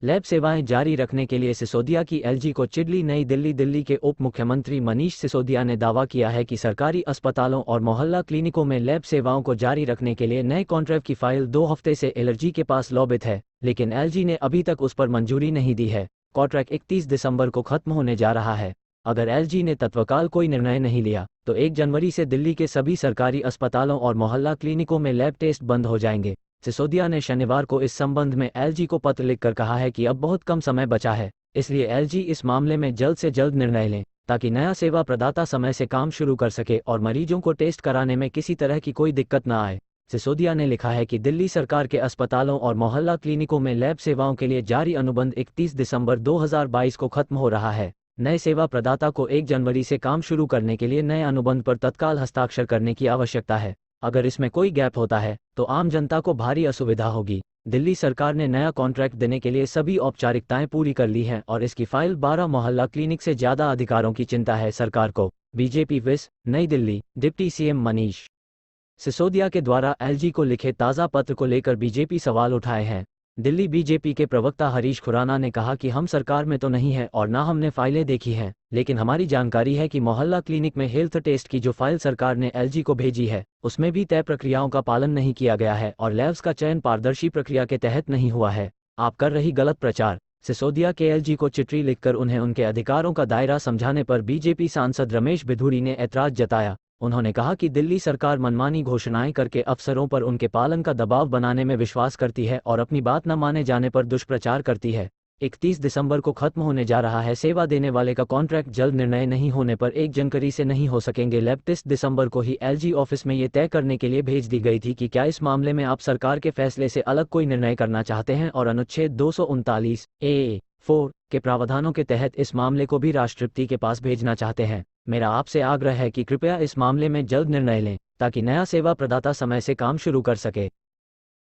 Lab सेवाएं जारी रखने के लिए सिसोदिया की एलजी को चिल्ली। नई दिल्ली। दिल्ली के उप मुख्यमंत्री मनीष सिसोदिया ने दावा किया है कि सरकारी अस्पतालों और मोहल्ला क्लिनिकों में लैब सेवाओं को जारी रखने के लिए नए कॉन्ट्रैक्ट की फाइल 2 हफ्ते से एलजी के पास लॉबित है, लेकिन एलजी ने अभी तक उस पर मंजूरी नहीं दी है। कॉन्ट्रैक्ट 31 दिसंबर को खत्म होने जा रहा है। अगर एलजी ने तत्काल कोई निर्णय नहीं लिया तो 1 जनवरी से दिल्ली के सभी सरकारी अस्पतालों और मोहल्ला क्लिनिकों में लैब टेस्ट बंद हो जाएंगे। सिसोदिया ने शनिवार को इस संबंध में एलजी को पत्र लिखकर कहा है कि अब बहुत कम समय बचा है, इसलिए एलजी इस मामले में जल्द से जल्द निर्णय लें ताकि नया सेवा प्रदाता समय से काम शुरू कर सके और मरीजों को टेस्ट कराने में किसी तरह की कोई दिक्कत न आए। सिसोदिया ने लिखा है कि दिल्ली सरकार के अस्पतालों और मोहल्ला क्लिनिकों में लैब सेवाओं के लिए जारी अनुबंध 31 दिसंबर 2022 को खत्म हो रहा है। नए सेवा प्रदाता को 1 जनवरी से काम शुरू करने के लिए नए अनुबंध पर तत्काल हस्ताक्षर करने की आवश्यकता है। अगर इसमें कोई गैप होता है तो आम जनता को भारी असुविधा होगी। दिल्ली सरकार ने नया कॉन्ट्रैक्ट देने के लिए सभी औपचारिकताएं पूरी कर ली हैं और इसकी फाइल 12 मोहल्ला क्लिनिक से ज़्यादा अधिकारों की चिंता है सरकार को। बीजेपी विस, नई दिल्ली। डिप्टी सीएम मनीष सिसोदिया के द्वारा एलजी को लिखे ताज़ा पत्र को लेकर बीजेपी सवाल उठाए हैं। दिल्ली बीजेपी के प्रवक्ता हरीश खुराना ने कहा कि हम सरकार में तो नहीं है और ना हमने फाइलें देखी हैं, लेकिन हमारी जानकारी है कि मोहल्ला क्लिनिक में हेल्थ टेस्ट की जो फाइल सरकार ने एलजी को भेजी है उसमें भी तय प्रक्रियाओं का पालन नहीं किया गया है और लैब्स का चयन पारदर्शी प्रक्रिया के तहत नहीं हुआ है। आप कर रही गलत प्रचार। सिसोदिया के एलजी को चिट्ठी लिखकर उन्हें उनके अधिकारों का दायरा समझाने पर बीजेपी सांसद रमेश बिधूरी ने ऐतराज जताया। उन्होंने कहा कि दिल्ली सरकार मनमानी घोषणाएं करके अफसरों पर उनके पालन का दबाव बनाने में विश्वास करती है और अपनी बात न माने जाने पर दुष्प्रचार करती है। 31 दिसंबर को खत्म होने जा रहा है सेवा देने वाले का कॉन्ट्रैक्ट। जल्द निर्णय नहीं होने पर 1 जनवरी से नहीं हो सकेंगे लैब टेस्ट। दिसंबर को ही एलजी ऑफिस में ये तय करने के लिए भेज दी गई थी कि क्या इस मामले में आप सरकार के फैसले से अलग कोई निर्णय करना चाहते हैं और अनुच्छेद 239A(4) के प्रावधानों के तहत इस मामले को भी राष्ट्रपति के पास भेजना चाहते हैं। मेरा आपसे आग्रह है कि कृपया इस मामले में जल्द निर्णय लें ताकि नया सेवा प्रदाता समय से काम शुरू कर सके।